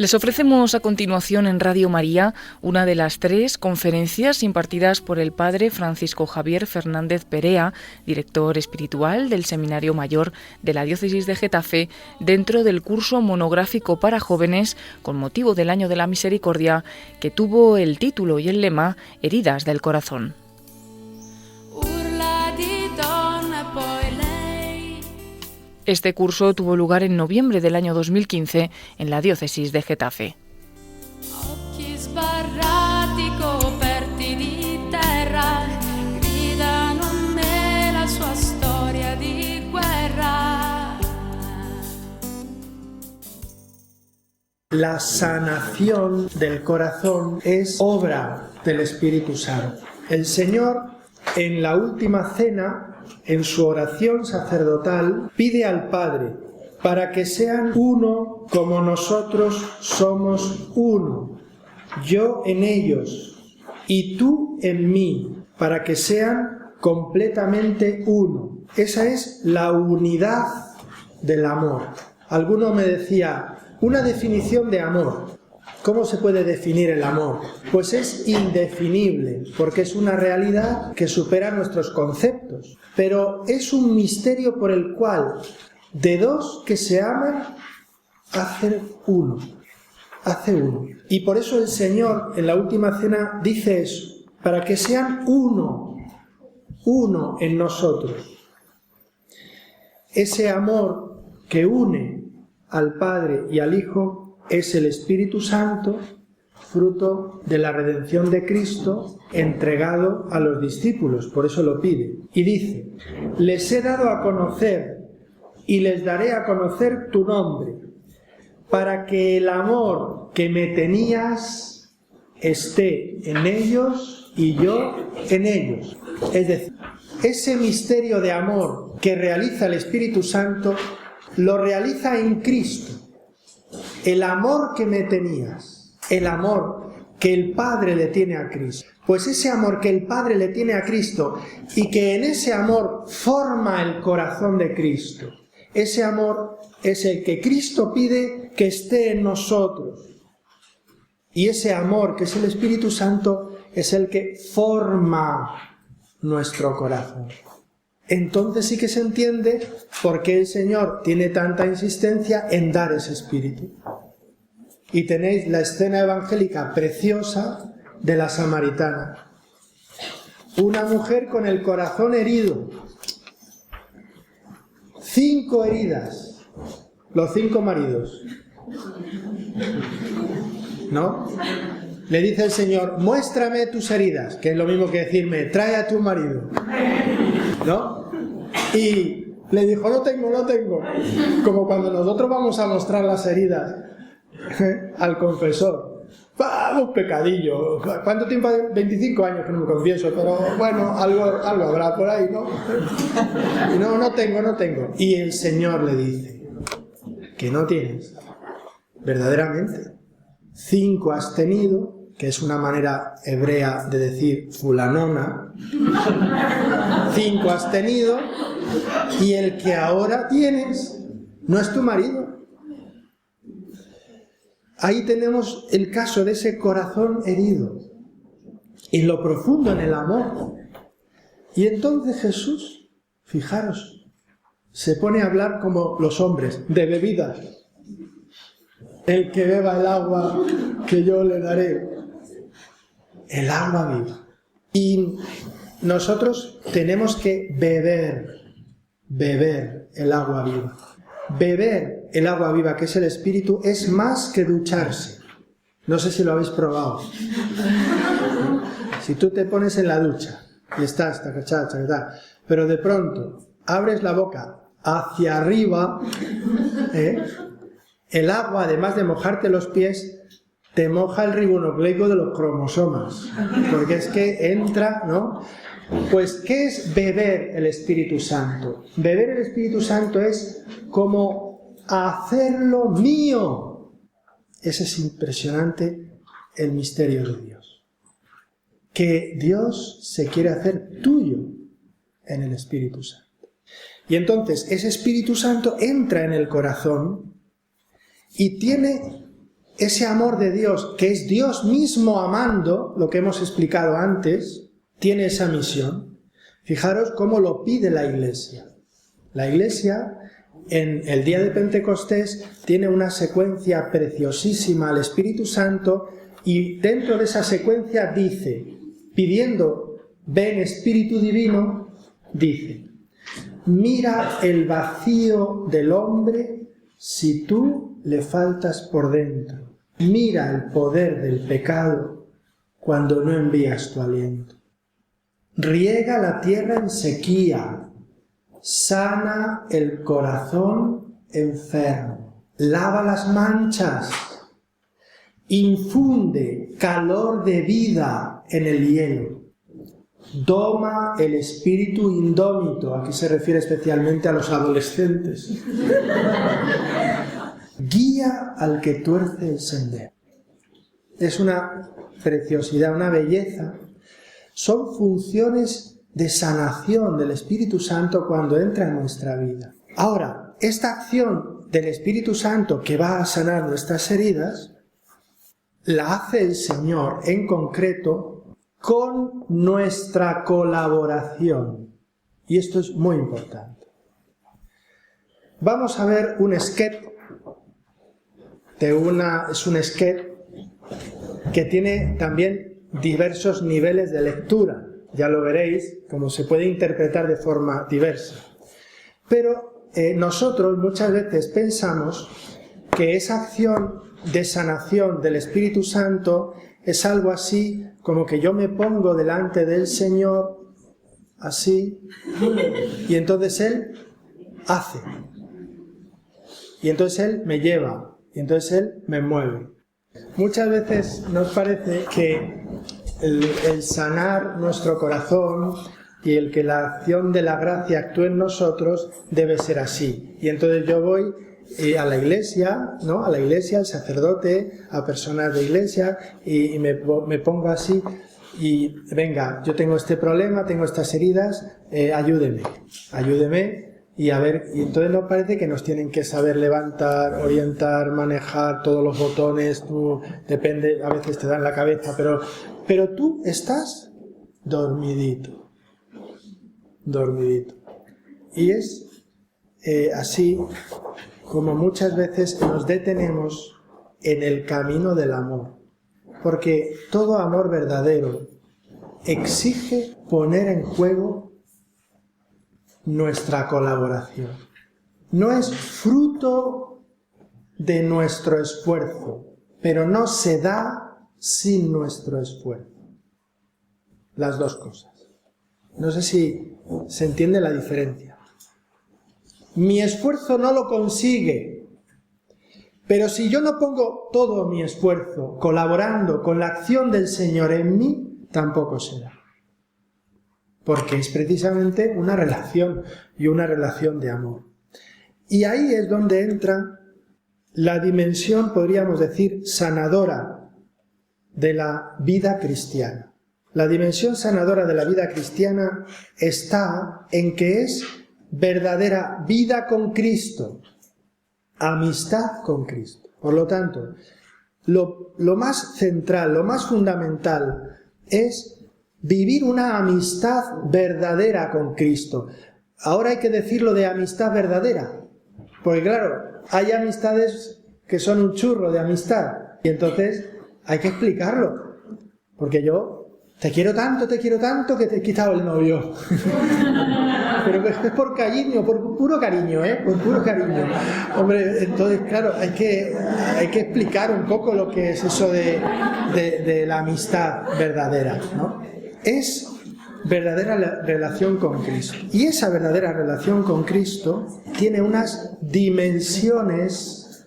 Les ofrecemos a continuación en Radio María una de las 3 conferencias impartidas por el padre Francisco Javier Fernández Perea, director espiritual del Seminario Mayor de la Diócesis de Getafe, dentro del curso monográfico para jóvenes con motivo del Año de la Misericordia, que tuvo el título y el lema Heridas del Corazón. Este curso tuvo lugar en noviembre del año 2015 en la diócesis de Getafe. La sanación del corazón es obra del Espíritu Santo. El Señor, en la última cena, en su oración sacerdotal, pide al Padre para que sean uno como nosotros somos uno, yo en ellos y tú en mí, para que sean completamente uno. Esa es la unidad del amor. Alguno me decía, una definición de amor. ¿Cómo se puede definir el amor? Pues es indefinible, porque es una realidad que supera nuestros conceptos. Pero es un misterio por el cual de dos que se aman, hace uno. Y por eso el Señor en la última cena dice eso, para que sean uno en nosotros. Ese amor que une al Padre y al Hijo es el Espíritu Santo, fruto de la redención de Cristo, entregado a los discípulos, por eso lo pide. Y dice, les he dado a conocer y les daré a conocer tu nombre, para que el amor que me tenías esté en ellos y yo en ellos. Es decir, ese misterio de amor que realiza el Espíritu Santo, lo realiza en Cristo. El amor que me tenías, el amor que el Padre le tiene a Cristo. Pues ese amor que el Padre le tiene a Cristo y que en ese amor forma el corazón de Cristo. Ese amor es el que Cristo pide que esté en nosotros. Y ese amor que es el Espíritu Santo es el que forma nuestro corazón. Entonces sí que se entiende por qué el Señor tiene tanta insistencia en dar ese espíritu. Y tenéis la escena evangélica preciosa de la samaritana. Una mujer con el corazón herido. 5 heridas. Los 5 maridos. ¿No? Le dice el Señor, muéstrame tus heridas, que es lo mismo que decirme, trae a tu marido. ¿No? Y le dijo, no tengo. Como cuando nosotros vamos a mostrar las heridas al confesor. Un pecadillo. ¿Cuánto tiempo? 25 años que no me confieso, pero bueno, algo habrá por ahí, ¿no? No tengo. Y el Señor le dice, que no tienes. Verdaderamente. 5 has tenido, que es una manera hebrea de decir fulanona. 5 has tenido, y el que ahora tienes no es tu marido. Ahí tenemos el caso de ese corazón herido, en lo profundo, en el amor. Y entonces Jesús, fijaros, se pone a hablar como los hombres, de bebidas. El que beba el agua que yo le daré, el agua viva. Y nosotros tenemos que beber el agua viva. Beber el agua viva, que es el Espíritu, es más que ducharse. No sé si lo habéis probado. Si tú te pones en la ducha y estás, pero de pronto abres la boca hacia arriba, el agua, además de mojarte los pies, te moja el ribonucleico de los cromosomas, porque es que entra, ¿no? Pues, ¿qué es beber el Espíritu Santo? Beber el Espíritu Santo es como hacerlo mío. Ese es impresionante el misterio de Dios. Que Dios se quiere hacer tuyo en el Espíritu Santo. Y entonces ese Espíritu Santo entra en el corazón y tiene ese amor de Dios, que es Dios mismo amando, lo que hemos explicado antes, tiene esa misión. Fijaros cómo lo pide la Iglesia. La Iglesia, en el día de Pentecostés, tiene una secuencia preciosísima al Espíritu Santo, y dentro de esa secuencia dice, pidiendo, ven Espíritu Divino, dice, mira el vacío del hombre si tú le faltas por dentro. Mira el poder del pecado cuando no envías tu aliento. Riega la tierra en sequía, sana el corazón enfermo, lava las manchas, infunde calor de vida en el hielo, doma el espíritu indómito, aquí se refiere especialmente a los adolescentes, guía al que tuerce el sendero. Es una preciosidad, una belleza. Son funciones de sanación del Espíritu Santo cuando entra en nuestra vida. Ahora, esta acción del Espíritu Santo que va a sanar nuestras heridas, la hace el Señor en concreto con nuestra colaboración. Y esto es muy importante. Vamos a ver un sketch es un sketch que tiene también diversos niveles de lectura. Ya lo veréis, como se puede interpretar de forma diversa. Pero nosotros muchas veces pensamos que esa acción de sanación del Espíritu Santo es algo así como que yo me pongo delante del Señor, así, y entonces Él hace. Y entonces Él me lleva, y entonces Él me mueve. Muchas veces nos parece que el sanar nuestro corazón y el que la acción de la gracia actúe en nosotros debe ser así. Y entonces yo voy a la iglesia, ¿no? A la iglesia, al sacerdote, a personas de iglesia, y me pongo así, y venga, yo tengo este problema, tengo estas heridas, ayúdeme, y a ver, y entonces nos parece que nos tienen que saber levantar, orientar, manejar todos los botones, depende, a veces te dan la cabeza, pero tú estás dormidito. Y es así como muchas veces nos detenemos en el camino del amor, porque todo amor verdadero exige poner en juego nuestra colaboración. No es fruto de nuestro esfuerzo, pero no se da sin nuestro esfuerzo. Las dos cosas. No sé si se entiende la diferencia. Mi esfuerzo no lo consigue, pero si yo no pongo todo mi esfuerzo colaborando con la acción del Señor en mí, tampoco se da. Porque es precisamente una relación y una relación de amor. Y ahí es donde entra la dimensión, podríamos decir, sanadora de la vida cristiana. La dimensión sanadora de la vida cristiana está en que es verdadera vida con Cristo, amistad con Cristo. Por lo tanto, lo más central, lo más fundamental es vivir una amistad verdadera con Cristo. Ahora hay que decirlo de amistad verdadera, porque claro, hay amistades que son un churro de amistad, y entonces hay que explicarlo, porque yo te quiero tanto que te he quitado el novio. Pero es por cariño, por puro cariño, por puro cariño. Hombre, entonces, claro, hay que explicar un poco lo que es eso de la amistad verdadera, ¿no? Es verdadera relación con Cristo. Y esa verdadera relación con Cristo tiene unas dimensiones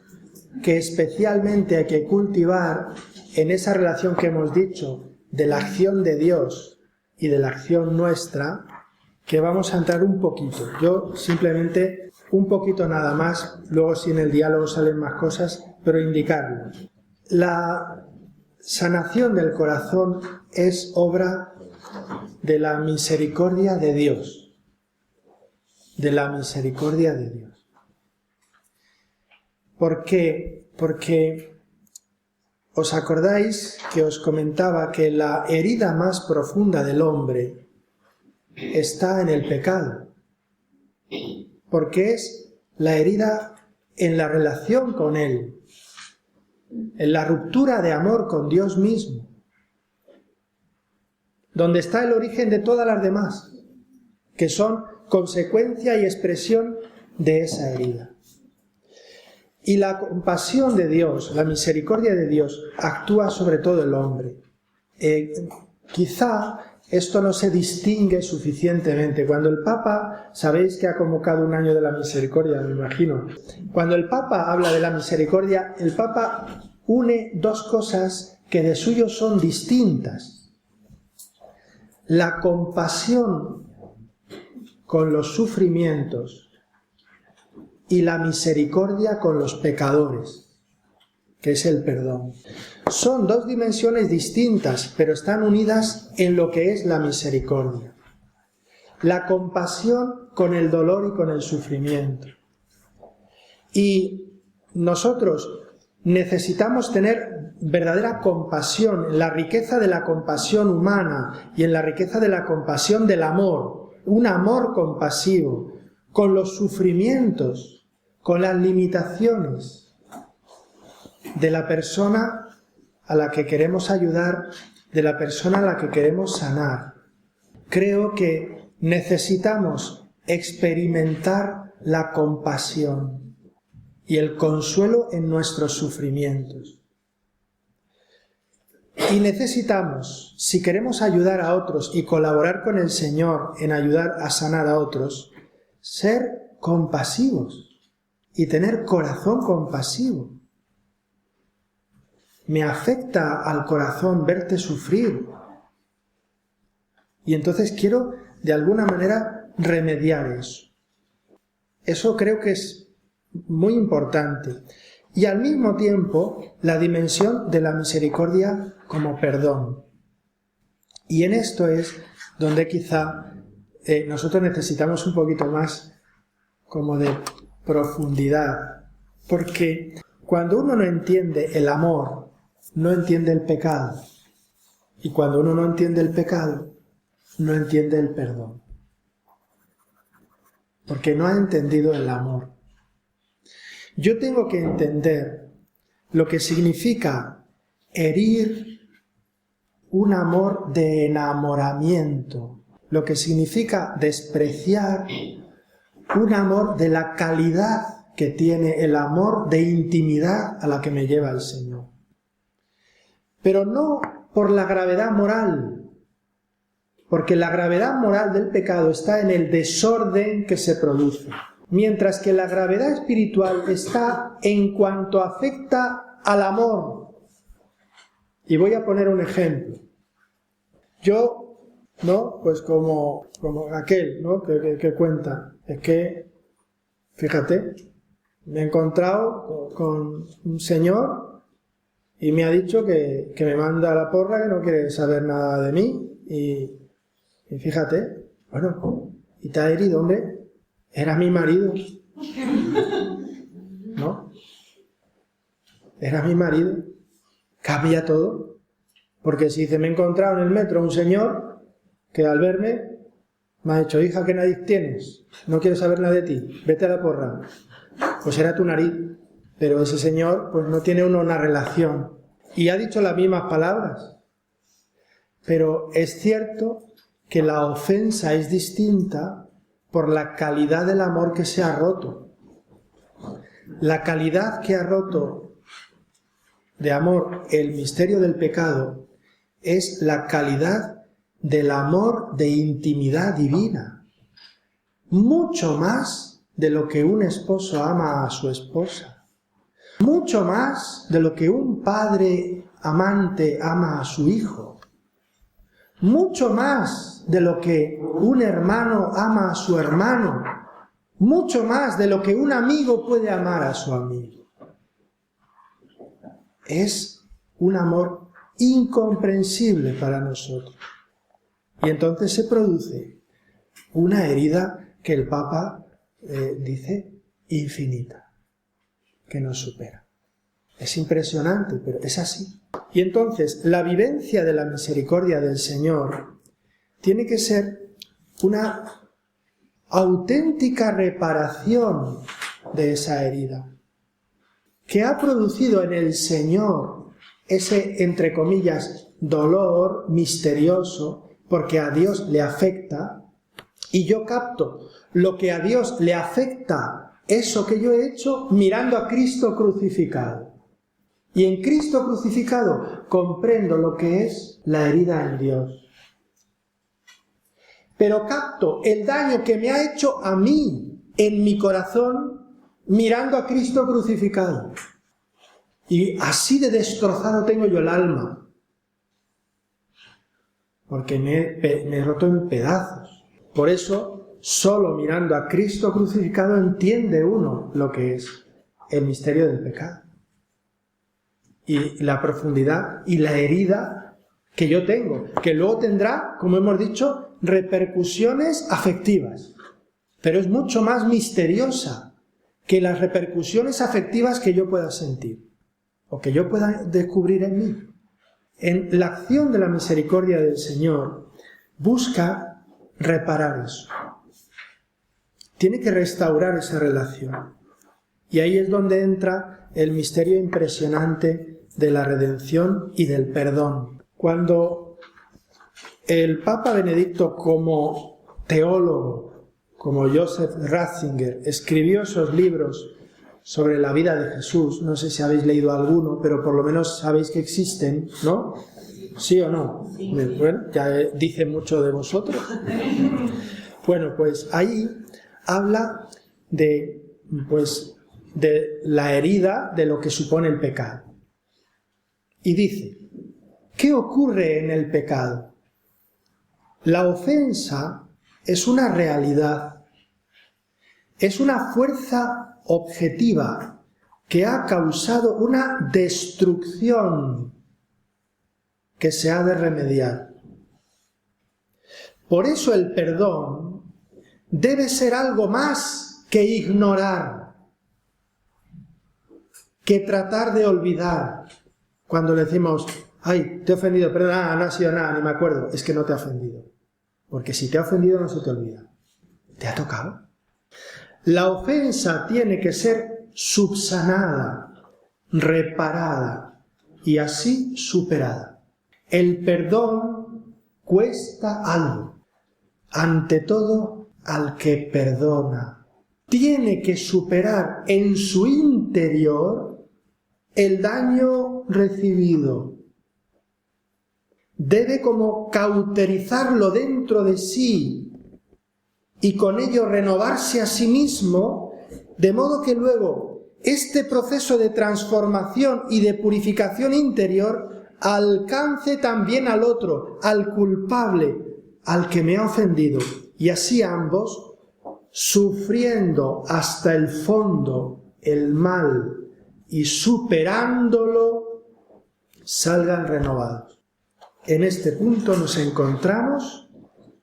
que especialmente hay que cultivar en esa relación que hemos dicho de la acción de Dios y de la acción nuestra, que vamos a entrar un poquito. Yo simplemente un poquito nada más, luego si en el diálogo salen más cosas, pero indicarlo. La sanación del corazón es obra de la misericordia de Dios. De la misericordia de Dios. ¿Por qué? Porque ¿Os acordáis que os comentaba que la herida más profunda del hombre está en el pecado? Porque es la herida en la relación con Él, en la ruptura de amor con Dios mismo, donde está el origen de todas las demás, que son consecuencia y expresión de esa herida. Y la compasión de Dios, la misericordia de Dios, actúa sobre todo el hombre. Quizá esto no se distingue suficientemente. Cuando el Papa, sabéis que ha convocado un año de la misericordia, me imagino. Cuando el Papa habla de la misericordia, el Papa une dos cosas que de suyo son distintas. La compasión con los sufrimientos y la misericordia con los pecadores, que es el perdón. Son dos dimensiones distintas, pero están unidas en lo que es la misericordia. La compasión con el dolor y con el sufrimiento. Y nosotros necesitamos tener verdadera compasión, en la riqueza de la compasión humana y en la riqueza de la compasión del amor, un amor compasivo, con los sufrimientos, con las limitaciones de la persona a la que queremos ayudar, de la persona a la que queremos sanar. Creo que necesitamos experimentar la compasión y el consuelo en nuestros sufrimientos. Y necesitamos, si queremos ayudar a otros y colaborar con el Señor en ayudar a sanar a otros, ser compasivos y tener corazón compasivo. Me afecta al corazón verte sufrir. Y entonces quiero, de alguna manera, remediar eso. Eso creo que es muy importante. Y al mismo tiempo, la dimensión de la misericordia como perdón. Y en esto es donde quizá nosotros necesitamos un poquito más como de profundidad. Porque cuando uno no entiende el amor, no entiende el pecado. Y cuando uno no entiende el pecado, no entiende el perdón. Porque no ha entendido el amor. Yo tengo que entender lo que significa herir un amor de enamoramiento, lo que significa despreciar un amor de la calidad que tiene el amor de intimidad a la que me lleva el Señor. Pero no por la gravedad moral, porque la gravedad moral del pecado está en el desorden que se produce, mientras que la gravedad espiritual está en cuanto afecta al amor. Y voy a poner un ejemplo. Yo, ¿no? Pues como aquel, ¿no? que cuenta, es que, fíjate, me he encontrado con un señor y me ha dicho que me manda a la porra, que no quiere saber nada de mí, y fíjate, bueno, y te ha herido, hombre, era mi marido, ¿no? Era mi marido, cambia todo, porque si dice, me he encontrado en el metro un señor que al verme me ha dicho, hija, ¿qué nariz tienes? No quiero saber nada de ti, vete a la porra. Pues era tu nariz, pero ese señor pues no tiene una relación. Y ha dicho las mismas palabras. Pero es cierto que la ofensa es distinta por la calidad del amor que se ha roto. La calidad que ha roto de amor el misterio del pecado es la calidad del amor de intimidad divina. Mucho más de lo que un esposo ama a su esposa. Mucho más de lo que un padre amante ama a su hijo. Mucho más de lo que un hermano ama a su hermano. Mucho más de lo que un amigo puede amar a su amigo. Es un amor incomprensible para nosotros. Y entonces se produce una herida que el Papa dice infinita, que nos supera. Es impresionante, pero es así. Y entonces, la vivencia de la misericordia del Señor tiene que ser una auténtica reparación de esa herida, que ha producido en el Señor ese, entre comillas, dolor misterioso, porque a Dios le afecta, y yo capto lo que a Dios le afecta, eso que yo he hecho, mirando a Cristo crucificado. Y en Cristo crucificado comprendo lo que es la herida en Dios. Pero capto el daño que me ha hecho a mí, en mi corazón, mirando a Cristo crucificado. Y así de destrozado tengo yo el alma. Porque me he roto en pedazos. Por eso, solo mirando a Cristo crucificado entiende uno lo que es el misterio del pecado. Y la profundidad y la herida que yo tengo, que luego tendrá, como hemos dicho, repercusiones afectivas. Pero es mucho más misteriosa que las repercusiones afectivas que yo pueda sentir o que yo pueda descubrir en mí. En la acción de la misericordia del Señor busca reparar eso. Tiene que restaurar esa relación. Y ahí es donde entra el misterio impresionante de la redención y del perdón. Cuando el Papa Benedicto, como teólogo, como Joseph Ratzinger, escribió esos libros sobre la vida de Jesús, no sé si habéis leído alguno, pero por lo menos sabéis que existen, ¿no? ¿Sí o no? Sí. Bueno, ya dice mucho de vosotros. Bueno, pues ahí habla de la herida de lo que supone el pecado. Y dice, ¿qué ocurre en el pecado? La ofensa es una realidad, es una fuerza objetiva que ha causado una destrucción que se ha de remediar. Por eso el perdón debe ser algo más que ignorar, que tratar de olvidar. Cuando le decimos, ay, te he ofendido, perdón, no ha sido nada, ni me acuerdo, es que no te ha ofendido. Porque si te ha ofendido no se te olvida. ¿Te ha tocado? La ofensa tiene que ser subsanada, reparada y así superada. El perdón cuesta algo. Ante todo, al que perdona. Tiene que superar en su interior el daño recibido. Debe como cauterizarlo dentro de sí y con ello renovarse a sí mismo, de modo que luego este proceso de transformación y de purificación interior alcance también al otro, al culpable, al que me ha ofendido, y así ambos, sufriendo hasta el fondo el mal y superándolo, salgan renovados. En este punto nos encontramos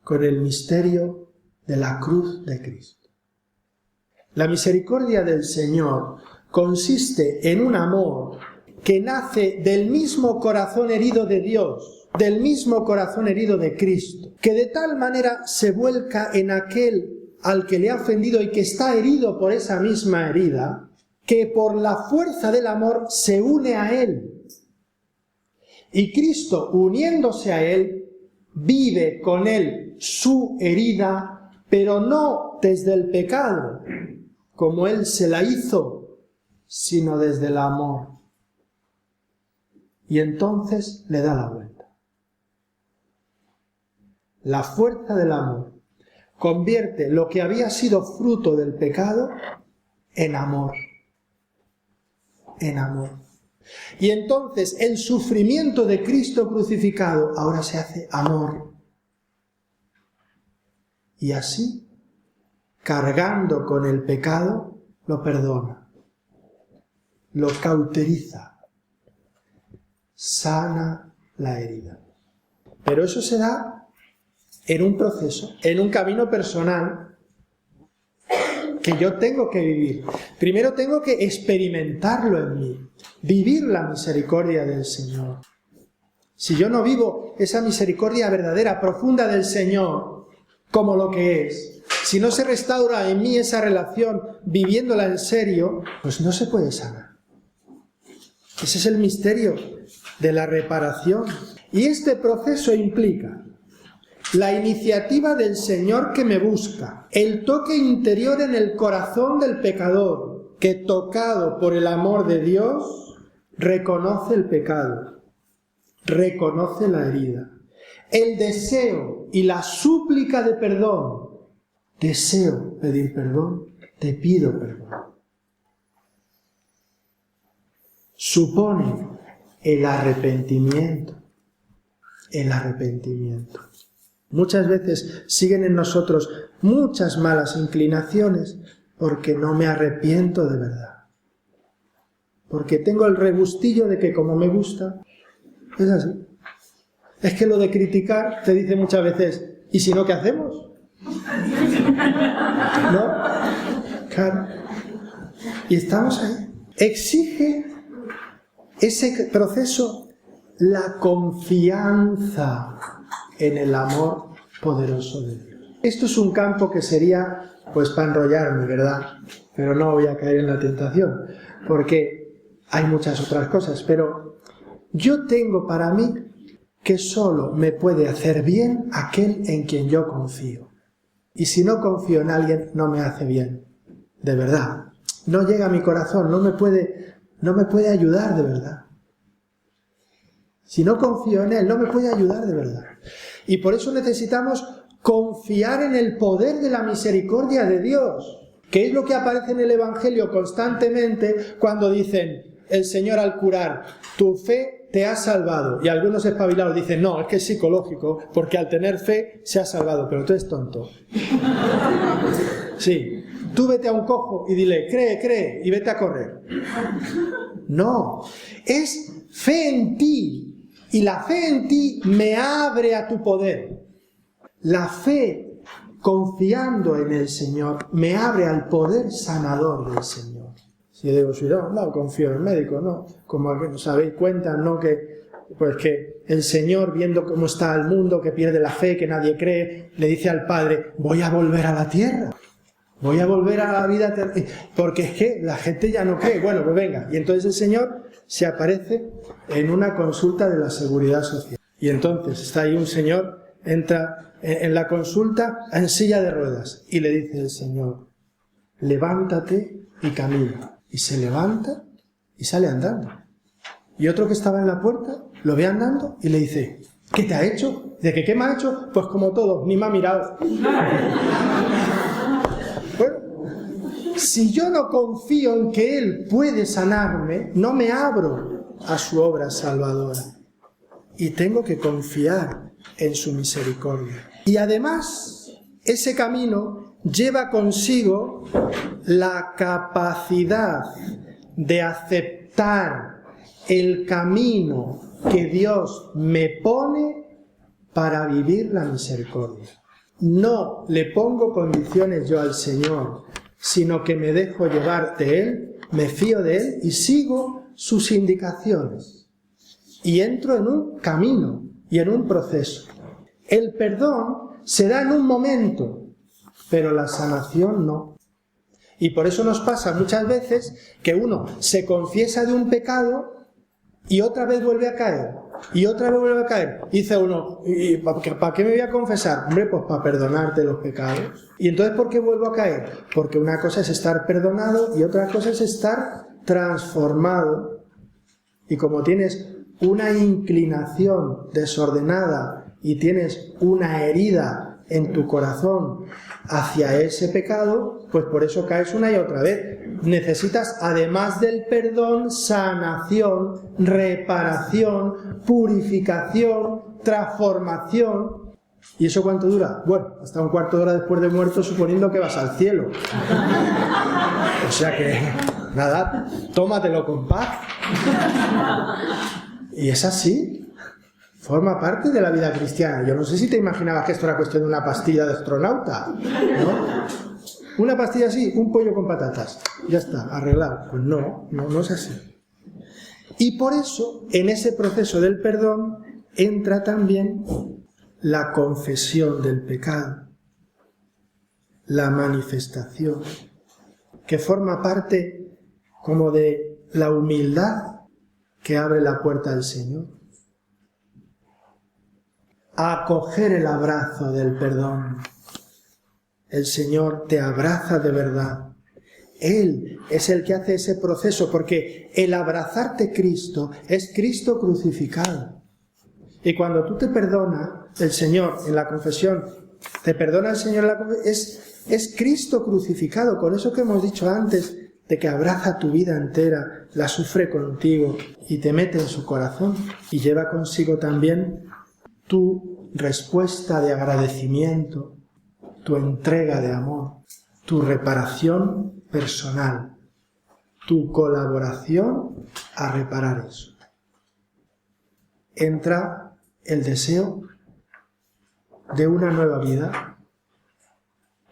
con el misterio de la cruz de Cristo. La misericordia del Señor consiste en un amor que nace del mismo corazón herido de Dios, del mismo corazón herido de Cristo, que de tal manera se vuelca en aquel al que le ha ofendido y que está herido por esa misma herida, que por la fuerza del amor se une a él. Y Cristo, uniéndose a él, vive con él su herida, pero no desde el pecado, como él se la hizo, sino desde el amor. Y entonces le da la vuelta. La fuerza del amor convierte lo que había sido fruto del pecado en amor. En amor. Y entonces el sufrimiento de Cristo crucificado ahora se hace amor. Y así, cargando con el pecado, lo perdona, lo cauteriza, sana la herida. Pero eso se da en un proceso, en un camino personal que yo tengo que vivir. Primero tengo que experimentarlo en mí. vivir la misericordia del Señor. Si yo no vivo esa misericordia verdadera, profunda del Señor, como lo que es, si no se restaura en mí esa relación viviéndola en serio, pues no se puede sanar. Ese es el misterio de la reparación. Y este proceso implica la iniciativa del Señor que me busca, el toque interior en el corazón del pecador, que tocado por el amor de Dios, reconoce el pecado, reconoce la herida, el deseo y la súplica de perdón. Deseo pedir perdón, te pido perdón. Supone el arrepentimiento. El arrepentimiento. Muchas veces siguen en nosotros muchas malas inclinaciones porque no me arrepiento de verdad. Porque tengo el regustillo de que como me gusta, es así. Es que lo de criticar te dice muchas veces, ¿y si no, qué hacemos? ¿No? Claro. Y estamos ahí. Exige ese proceso la confianza en el amor poderoso de Dios. Esto es un campo que sería, pues, para enrollarme, ¿verdad? Pero no voy a caer en la tentación, porque hay muchas otras cosas. Pero yo tengo para mí que solo me puede hacer bien aquel en quien yo confío. Y si no confío en alguien, no me hace bien, de verdad. No llega a mi corazón, no me puede ayudar de verdad. Si no confío en él, no me puede ayudar de verdad. Y por eso necesitamos confiar en el poder de la misericordia de Dios, que es lo que aparece en el Evangelio constantemente cuando dicen el Señor al curar, tu fe te ha salvado. Y algunos espabilados dicen, no, es que es psicológico, porque al tener fe se ha salvado, pero tú eres tonto. Sí, tú vete a un cojo y dile, cree, y vete a correr. No, es fe en ti. Y la fe en ti me abre a tu poder. La fe, confiando en el Señor, me abre al poder sanador del Señor. Si yo digo, no, confío en el médico, no. Como os habéis cuenta, ¿no? Que el Señor, viendo cómo está el mundo, que pierde la fe, que nadie cree, le dice al Padre, voy a volver a la tierra. Voy a volver a la vida, porque es que la gente ya no cree. Bueno, pues venga. Y entonces el Señor se aparece en una consulta de la Seguridad Social. Y entonces está ahí un señor, entra en la consulta en silla de ruedas. Y le dice el Señor, levántate y camina. Y se levanta y sale andando. Y otro que estaba en la puerta lo ve andando y le dice, ¿qué te ha hecho? ¿De qué me ha hecho? Pues como todo, ni me ha mirado. Bueno, si yo no confío en que Él puede sanarme, no me abro a su obra salvadora. Y tengo que confiar en su misericordia. Y además, ese camino lleva consigo la capacidad de aceptar el camino que Dios me pone para vivir la misericordia. No le pongo condiciones yo al Señor, sino que me dejo llevar de Él, me fío de Él y sigo sus indicaciones. Y entro en un camino y en un proceso. El perdón se da en un momento, pero la sanación no. Y por eso nos pasa muchas veces que uno se confiesa de un pecado y otra vez vuelve a caer. Y otra vez vuelve a caer. Y dice uno, ¿y para qué me voy a confesar? Hombre, pues para perdonarte los pecados. ¿Y entonces por qué vuelvo a caer? Porque una cosa es estar perdonado y otra cosa es estar transformado. Y como tienes una inclinación desordenada y tienes una herida en tu corazón hacia ese pecado, pues por eso caes una y otra vez. Necesitas, además del perdón, sanación, reparación, purificación, transformación. ¿Y eso cuánto dura? Bueno, hasta un cuarto de hora después de muerto, suponiendo que vas al cielo. O sea que, nada, tómatelo con paz. Y es así. Forma parte de la vida cristiana. Yo no sé si te imaginabas que esto era cuestión de una pastilla de astronauta, ¿no? Una pastilla así, un pollo con patatas. Ya está, arreglado. Pues no es así. Y por eso, en ese proceso del perdón, entra también la confesión del pecado, la manifestación, que forma parte como de la humildad que abre la puerta del Señor. A acoger el abrazo del perdón. El Señor te abraza de verdad. Él es el que hace ese proceso, porque el abrazarte Cristo es Cristo crucificado. Y cuando tú te perdonas, el Señor en la confesión, te perdona el Señor en la confesión, es Cristo crucificado, con eso que hemos dicho antes, de que abraza tu vida entera, la sufre contigo y te mete en su corazón y lleva consigo también tu respuesta de agradecimiento, tu entrega de amor, tu reparación personal, tu colaboración a reparar eso. Entra el deseo de una nueva vida,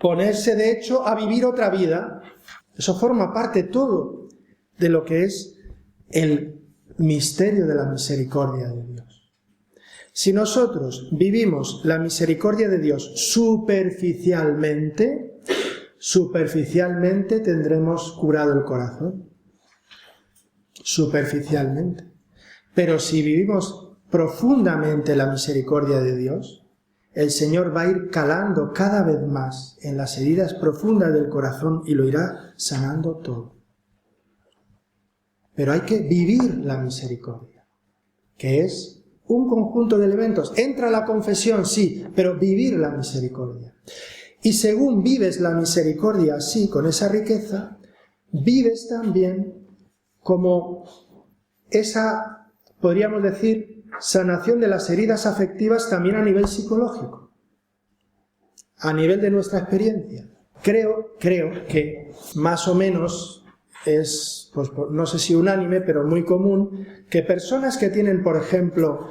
ponerse de hecho a vivir otra vida. Eso forma parte todo de lo que es el misterio de la misericordia de Dios. Si nosotros vivimos la misericordia de Dios superficialmente tendremos curado el corazón. Superficialmente. Pero si vivimos profundamente la misericordia de Dios, el Señor va a ir calando cada vez más en las heridas profundas del corazón y lo irá sanando todo. Pero hay que vivir la misericordia, que es un conjunto de elementos. Entra la confesión, sí, pero vivir la misericordia. Y según vives la misericordia así, con esa riqueza, vives también como esa, podríamos decir, sanación de las heridas afectivas también a nivel psicológico, a nivel de nuestra experiencia. Creo que más o menos es, pues, no sé si unánime, pero muy común, que personas que tienen, por ejemplo,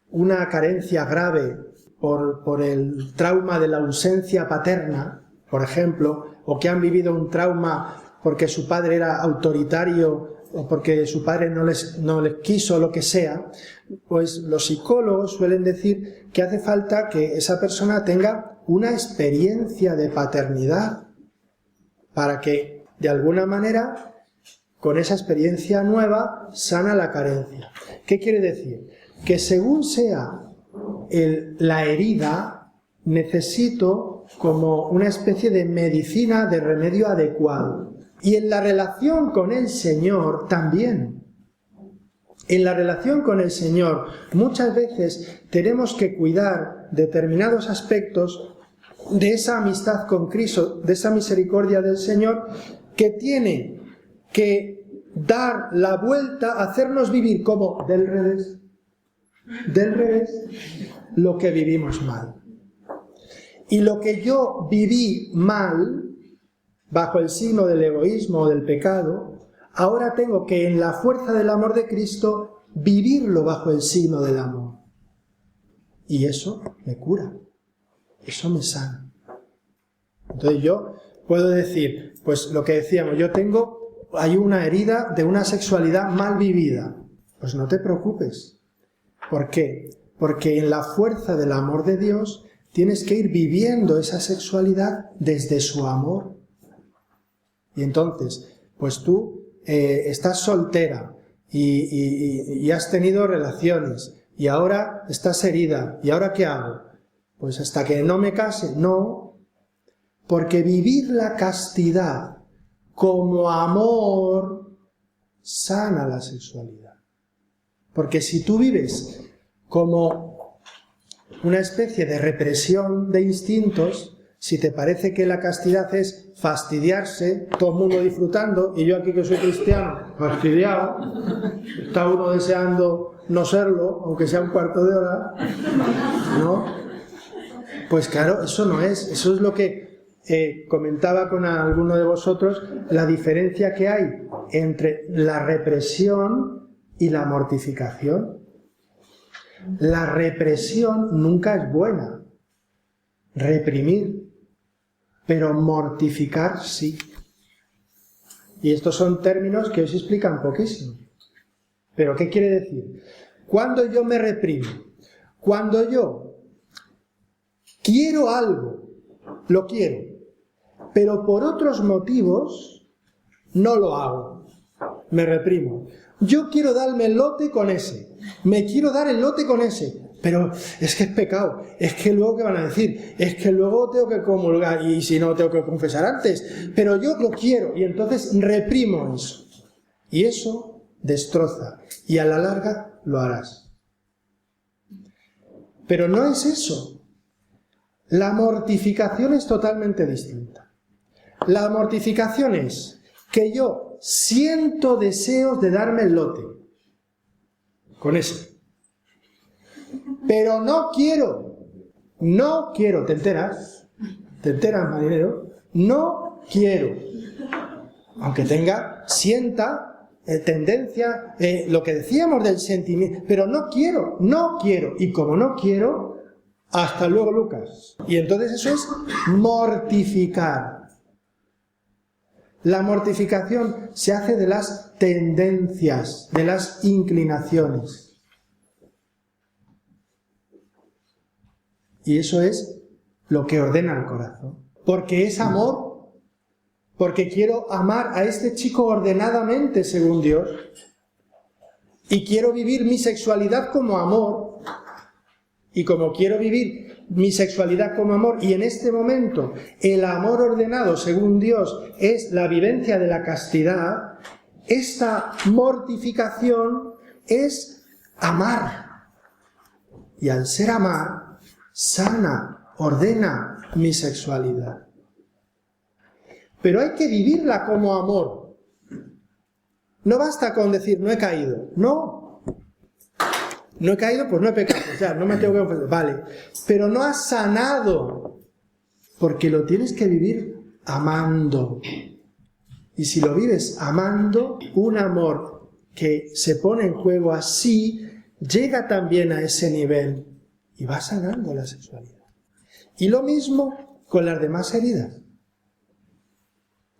una carencia grave por el trauma de la ausencia paterna, por ejemplo, o que han vivido un trauma porque su padre era autoritario o porque su padre no les quiso, lo que sea, pues los psicólogos suelen decir que hace falta que esa persona tenga una experiencia de paternidad para que, de alguna manera, con esa experiencia nueva, sana la carencia. ¿Qué quiere decir? Que según sea la herida, necesito como una especie de medicina, de remedio adecuado. Y en la relación con el Señor también. En la relación con el Señor muchas veces tenemos que cuidar determinados aspectos de esa amistad con Cristo, de esa misericordia del Señor, que tiene que dar la vuelta, hacernos vivir como del revés, lo que vivimos mal. Y lo que yo viví mal, bajo el signo del egoísmo o del pecado, ahora tengo que, en la fuerza del amor de Cristo, vivirlo bajo el signo del amor. Y eso me cura, eso me sana. Entonces yo puedo decir, pues lo que decíamos, hay una herida de una sexualidad mal vivida. Pues no te preocupes. ¿Por qué? Porque en la fuerza del amor de Dios tienes que ir viviendo esa sexualidad desde su amor. Y entonces, pues tú estás soltera y has tenido relaciones y ahora estás herida. ¿Y ahora qué hago? Pues hasta que no me case. No, porque vivir la castidad como amor sana la sexualidad. Porque si tú vives como una especie de represión de instintos, si te parece que la castidad es fastidiarse, todo el mundo disfrutando, y yo aquí que soy cristiano, fastidiado, está uno deseando no serlo, aunque sea un cuarto de hora, ¿no? Pues claro, eso no es, eso es lo que comentaba con alguno de vosotros, la diferencia que hay entre la represión y la mortificación. La represión nunca es buena, reprimir, pero mortificar sí. Y estos son términos que os explican poquísimo. ¿Pero qué quiere decir? Cuando yo me reprimo, cuando yo quiero algo, lo quiero, pero por otros motivos no lo hago, me reprimo. Yo quiero darme el lote con ese, me quiero dar el lote con ese, pero es que es pecado, es que luego ¿qué van a decir? Es que luego tengo que comulgar y si no tengo que confesar antes, pero yo lo quiero y entonces reprimo eso. Y eso destroza y a la larga lo harás. Pero no es eso. La mortificación es totalmente distinta. La mortificación es que yo siento deseos de darme el lote con ese. Pero no quiero, ¿te enteras? ¿Te enteras, marinero? No quiero. Aunque sienta tendencia, lo que decíamos del sentimiento, pero no quiero, y como no quiero, hasta luego, Lucas. Y entonces eso es mortificar. La mortificación se hace de las tendencias, de las inclinaciones. Y eso es lo que ordena el corazón. Porque es amor. Porque quiero amar a este chico ordenadamente según Dios y quiero vivir mi sexualidad como amor, y como quiero vivir mi sexualidad como amor y en este momento el amor ordenado según Dios es la vivencia de la castidad, esta mortificación es amar, y al ser amar sana, ordena mi sexualidad. Pero hay que vivirla como amor. No basta con decir, no he caído. No he caído, pues no he pecado. O sea, no me tengo que ofender. Vale. Pero no has sanado. Porque lo tienes que vivir amando. Y si lo vives amando, un amor que se pone en juego así, llega también a ese nivel. Y va sanando la sexualidad. Y lo mismo con las demás heridas.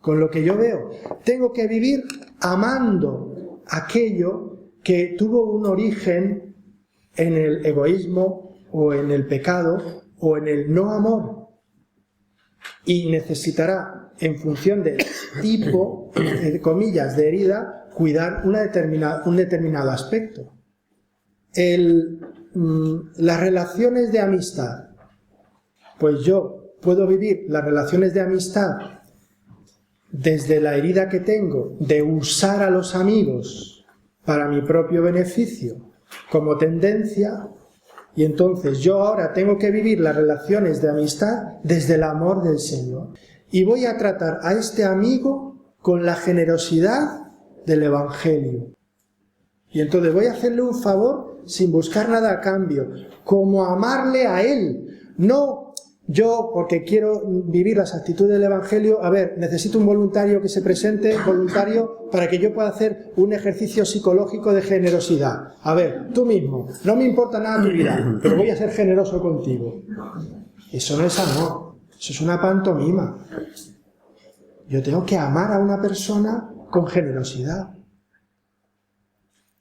Con lo que yo veo, tengo que vivir amando aquello que tuvo un origen en el egoísmo o en el pecado o en el no amor. Y necesitará, en función del tipo, comillas, de herida, cuidar un determinado aspecto. Las relaciones de amistad. Pues yo puedo vivir las relaciones de amistad desde la herida que tengo de usar a los amigos para mi propio beneficio como tendencia, y entonces yo ahora tengo que vivir las relaciones de amistad desde el amor del Señor. Y voy a tratar a este amigo con la generosidad del Evangelio. Y entonces voy a hacerle un favor sin buscar nada a cambio, como amarle a él, no yo, porque quiero vivir las actitudes del Evangelio, necesito un voluntario que se presente, voluntario, para que yo pueda hacer un ejercicio psicológico de generosidad. Tú mismo, no me importa nada tu vida, pero voy a ser generoso contigo. Eso no es amor, eso es una pantomima. Yo tengo que amar a una persona con generosidad.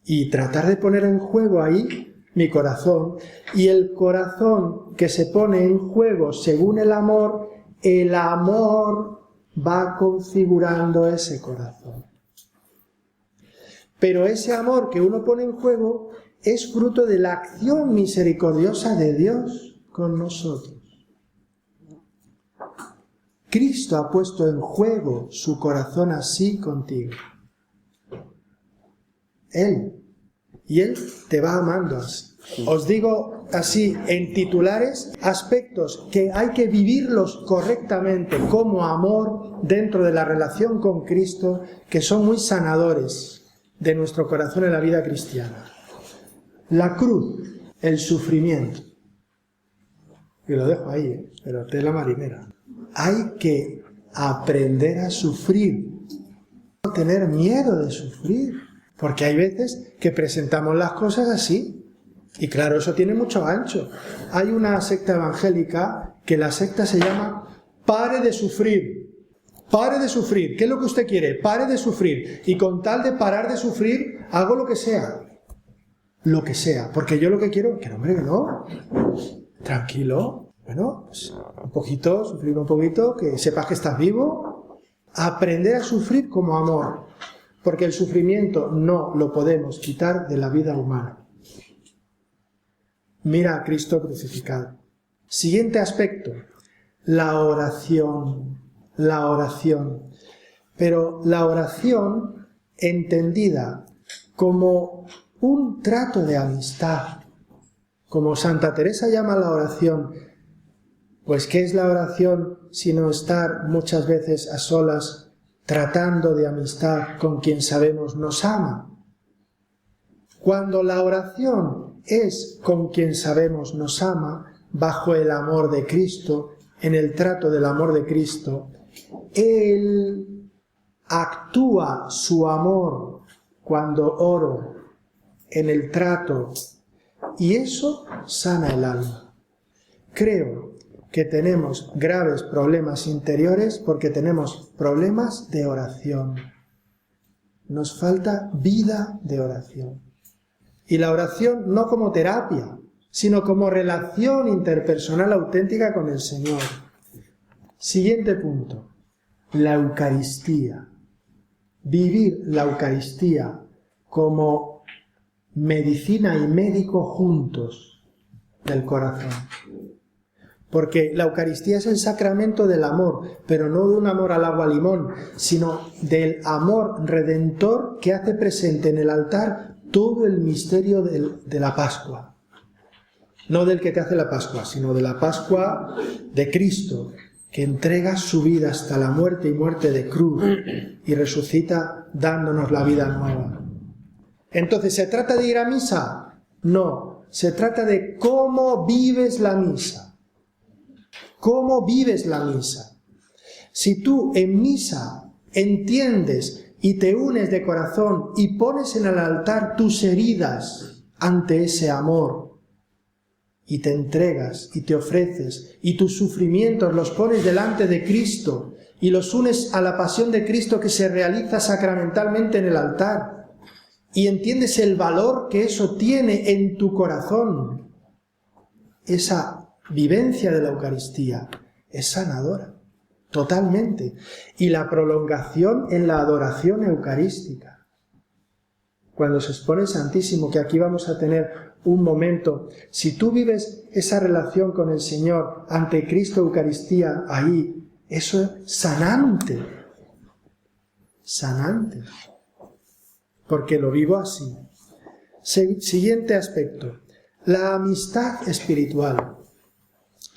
Y tratar de poner en juego ahí mi corazón, y el corazón que se pone en juego según el amor va configurando ese corazón. Pero ese amor que uno pone en juego es fruto de la acción misericordiosa de Dios con nosotros. Cristo ha puesto en juego su corazón así contigo. Y Él te va amando así. Os digo así, en titulares, aspectos que hay que vivirlos correctamente como amor dentro de la relación con Cristo, que son muy sanadores de nuestro corazón en la vida cristiana. La cruz, el sufrimiento. Y lo dejo ahí, pero tela marinera. Hay que aprender a sufrir, no tener miedo de sufrir. Porque hay veces que presentamos las cosas así. Y claro, eso tiene mucho ancho. Hay una secta evangélica que la secta se llama Pare de sufrir. Pare de sufrir. ¿Qué es lo que usted quiere? Pare de sufrir. Y con tal de parar de sufrir, hago lo que sea. lo que sea, porque yo lo que quiero, que no, hombre, que no, tranquilo, bueno, pues un poquito, sufrir un poquito, que sepas que estás vivo, aprender a sufrir como amor, porque el sufrimiento no lo podemos quitar de la vida humana. Mira a Cristo crucificado. Siguiente aspecto, la oración, la oración. Pero la oración entendida como un trato de amistad, como Santa Teresa llama la oración, pues ¿qué es la oración sino estar muchas veces a solas tratando de amistad con quien sabemos nos ama? Cuando la oración es con quien sabemos nos ama, bajo el amor de Cristo, en el trato del amor de Cristo, Él actúa su amor cuando oro en el trato, y eso sana el alma. Creo que tenemos graves problemas interiores porque tenemos problemas de oración. Nos falta vida de oración. Y la oración no como terapia, sino como relación interpersonal auténtica con el Señor. Siguiente punto, la Eucaristía. Vivir la Eucaristía como medicina y médico juntos del corazón. Porque la Eucaristía es el sacramento del amor, pero no de un amor al agua limón, sino del amor redentor que hace presente en el altar todo el misterio de la Pascua. No del que te hace la Pascua, sino de la Pascua de Cristo, que entrega su vida hasta la muerte y muerte de cruz y resucita dándonos la vida nueva. Entonces, ¿se trata de ir a misa? No, se trata de cómo vives la misa. ¿Cómo vives la misa? Si tú en misa entiendes y te unes de corazón y pones en el altar tus heridas ante ese amor, y te entregas y te ofreces y tus sufrimientos los pones delante de Cristo y los unes a la pasión de Cristo que se realiza sacramentalmente en el altar, y entiendes el valor que eso tiene en tu corazón, esa vivencia de la Eucaristía es sanadora, totalmente. Y la prolongación en la adoración eucarística. Cuando se expone el Santísimo, que aquí vamos a tener un momento, si tú vives esa relación con el Señor ante Cristo Eucaristía, ahí, eso es sanante. Sanante. Porque lo vivo así. Siguiente aspecto, la amistad espiritual.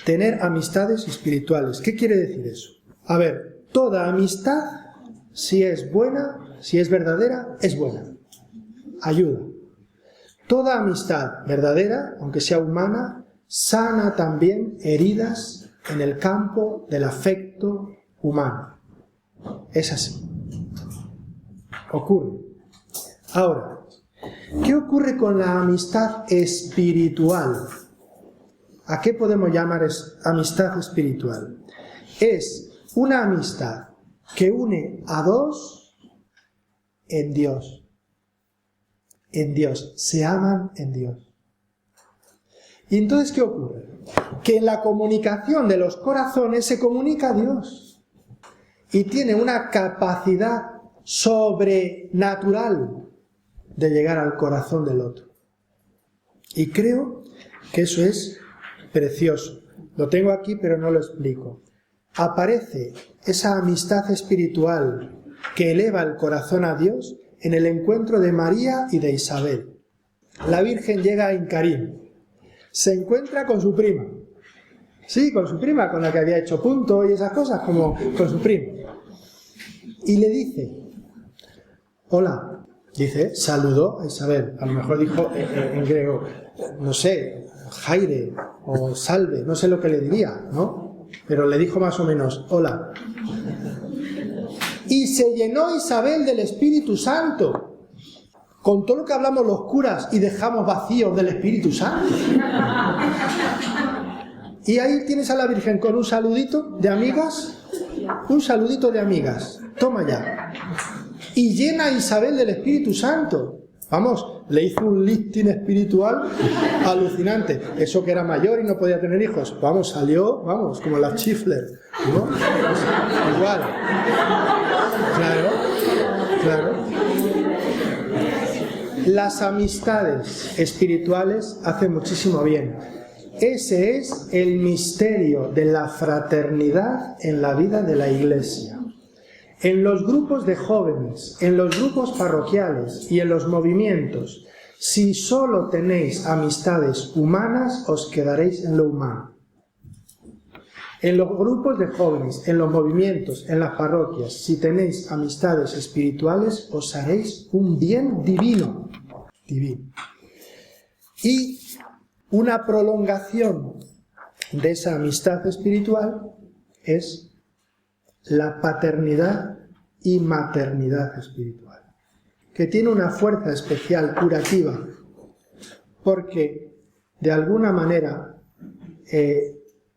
Tener amistades espirituales. ¿Qué quiere decir eso? A ver, toda amistad, si es buena, si es verdadera, es buena. Ayuda. Toda amistad verdadera, aunque sea humana, sana también heridas en el campo del afecto humano. Es así. Ocurre. Ahora, ¿qué ocurre con la amistad espiritual? ¿A qué podemos llamar amistad espiritual? Es una amistad que une a dos en Dios. En Dios. Se aman en Dios. ¿Y entonces qué ocurre? Que en la comunicación de los corazones se comunica a Dios. Y tiene una capacidad sobrenatural de llegar al corazón del otro. Y creo que eso es precioso. Lo tengo aquí, pero no lo explico. Aparece esa amistad espiritual que eleva el corazón a Dios en el encuentro de María y de Isabel. La Virgen llega a Incarim, se encuentra con su prima. Sí, con su prima, con la que había hecho punto y esas cosas, como con su prima. Y le dice, hola, dice, saludó a Isabel. A lo mejor dijo en griego, no sé, Jaire o salve, no sé lo que le diría, ¿no? Pero le dijo más o menos, hola. Y se llenó Isabel del Espíritu Santo, con todo lo que hablamos los curas y dejamos vacíos del Espíritu Santo. Y ahí tienes a la Virgen con un saludito de amigas, toma ya. Y llena a Isabel del Espíritu Santo. Vamos, le hizo un lifting espiritual alucinante. Eso que era mayor y no podía tener hijos. Vamos, salió, vamos, como la Chifler, ¿no? Pues, igual. Claro. Las amistades espirituales hacen muchísimo bien. Ese es el misterio de la fraternidad en la vida de la Iglesia. En los grupos de jóvenes, en los grupos parroquiales y en los movimientos, si solo tenéis amistades humanas, os quedaréis en lo humano. En los grupos de jóvenes, en los movimientos, en las parroquias, si tenéis amistades espirituales, os haréis un bien divino. Y una prolongación de esa amistad espiritual es la paternidad y maternidad espiritual, que tiene una fuerza especial curativa, porque de alguna manera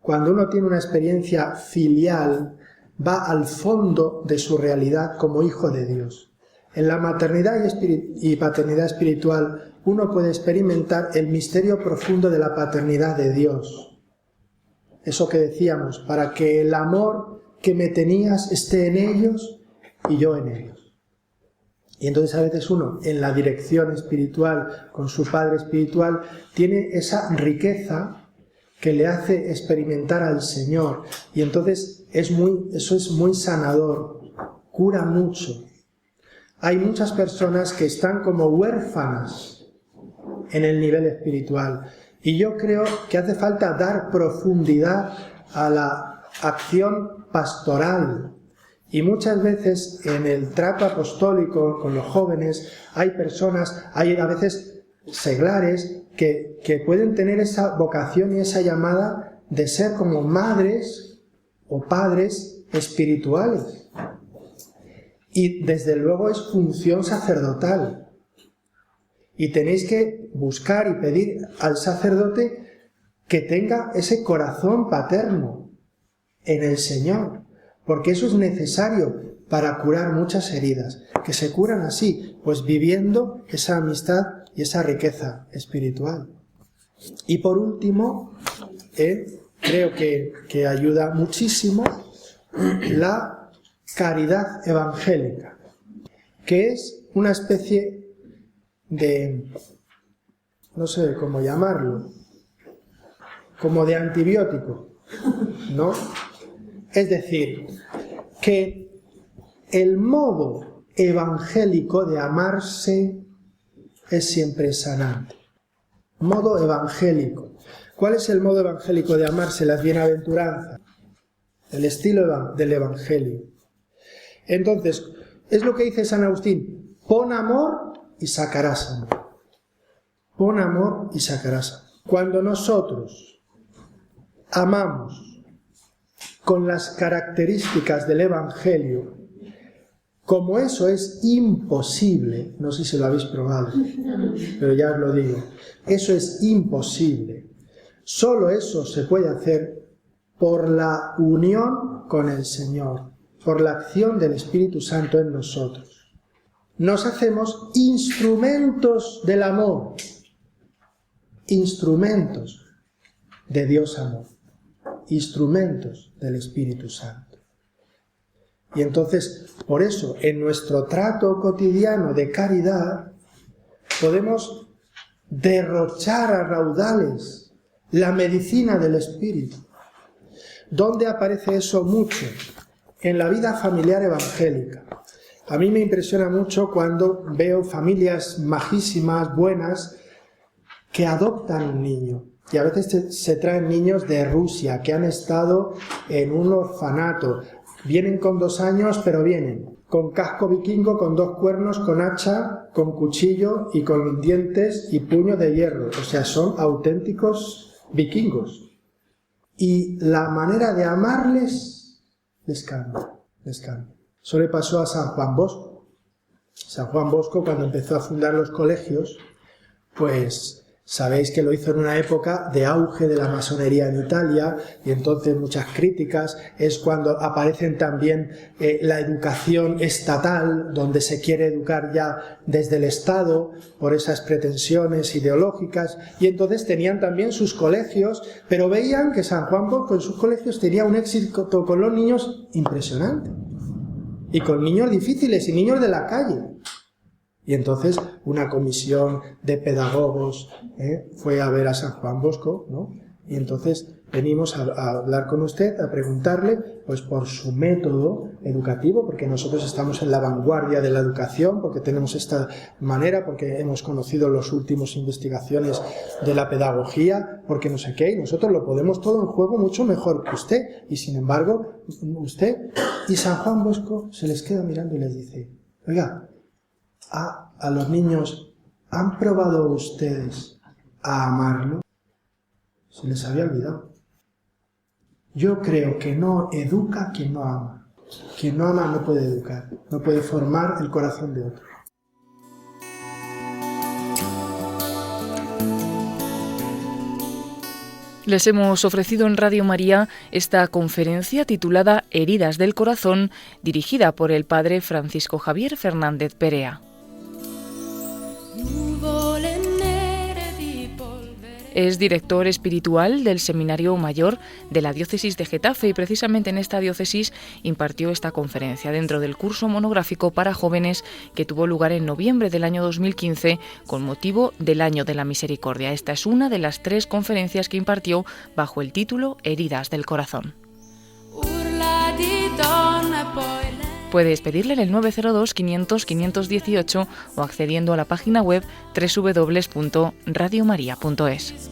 cuando uno tiene una experiencia filial va al fondo de su realidad como hijo de Dios. En la maternidad y paternidad espiritual uno puede experimentar el misterio profundo de la paternidad de Dios. Eso que decíamos, para que el amor que me tenías esté en ellos y yo en ellos. Y entonces a veces uno, en la dirección espiritual, con su padre espiritual, tiene esa riqueza que le hace experimentar al Señor. Y entonces eso es muy sanador, cura mucho. Hay muchas personas que están como huérfanas en el nivel espiritual. Y yo creo que hace falta dar profundidad a la acción pastoral. Y muchas veces en el trato apostólico con los jóvenes hay personas, hay a veces seglares que pueden tener esa vocación y esa llamada de ser como madres o padres espirituales. Y desde luego es función sacerdotal. Y tenéis que buscar y pedir al sacerdote que tenga ese corazón paterno en el Señor, porque eso es necesario para curar muchas heridas, que se curan así, pues viviendo esa amistad y esa riqueza espiritual. Y por último, creo que ayuda muchísimo la caridad evangélica, que es una especie de, no sé cómo llamarlo, como de antibiótico, ¿no? Es decir, que el modo evangélico de amarse es siempre sanante. Modo evangélico. ¿Cuál es el modo evangélico de amarse? Las bienaventuranzas. El estilo del evangelio. Entonces, es lo que dice San Agustín: pon amor y sacarás amor. Pon amor y sacarás amor. Cuando nosotros amamos con las características del Evangelio, como eso es imposible, no sé si lo habéis probado, pero ya os lo digo, eso es imposible. Solo eso se puede hacer por la unión con el Señor, por la acción del Espíritu Santo en nosotros. Nos hacemos instrumentos del amor, instrumentos de Dios amor, instrumentos del Espíritu Santo. Y entonces, por eso, en nuestro trato cotidiano de caridad, podemos derrochar a raudales la medicina del Espíritu. ¿Dónde aparece eso mucho? En la vida familiar evangélica. A mí me impresiona mucho cuando veo familias majísimas, buenas, que adoptan un niño. Y a veces se traen niños de Rusia que han estado en un orfanato. Vienen con 2 años, pero vienen con casco vikingo, con 2 cuernos, con hacha, con cuchillo y con dientes y puño de hierro. O sea, son auténticos vikingos. Y la manera de amarles les cambia, les cambia. Eso le pasó a San Juan Bosco. San Juan Bosco, cuando empezó a fundar los colegios, pues Sabéis que lo hizo en una época de auge de la masonería en Italia, y entonces muchas críticas. Es cuando aparecen también la educación estatal, donde se quiere educar ya desde el Estado por esas pretensiones ideológicas, y entonces tenían también sus colegios, pero veían que San Juan Bosco en sus colegios tenía un éxito con los niños impresionante, y con niños difíciles y niños de la calle. Y entonces una comisión de pedagogos fue a ver a San Juan Bosco, ¿no? Y entonces venimos a hablar con usted, a preguntarle pues por su método educativo, porque nosotros estamos en la vanguardia de la educación, porque tenemos esta manera, porque hemos conocido las últimas investigaciones de la pedagogía, porque no sé qué, y nosotros lo podemos todo en juego mucho mejor que usted. Y sin embargo, usted y San Juan Bosco se les queda mirando y les dice: oiga, a los niños, ¿han probado ustedes a amarlo? Se les había olvidado. Yo creo que no educa quien no ama. Quien no ama no puede educar, no puede formar el corazón de otro. Les hemos ofrecido en Radio María esta conferencia titulada Heridas del Corazón, dirigida por el padre Francisco Javier Fernández Perea. Es director espiritual del Seminario Mayor de la Diócesis de Getafe y precisamente en esta diócesis impartió esta conferencia dentro del curso monográfico para jóvenes que tuvo lugar en noviembre del año 2015 con motivo del Año de la Misericordia. Esta es una de las 3 conferencias que impartió bajo el título Heridas del Corazón. Puedes pedirle en el 902 500 518 o accediendo a la página web www.radiomaria.es.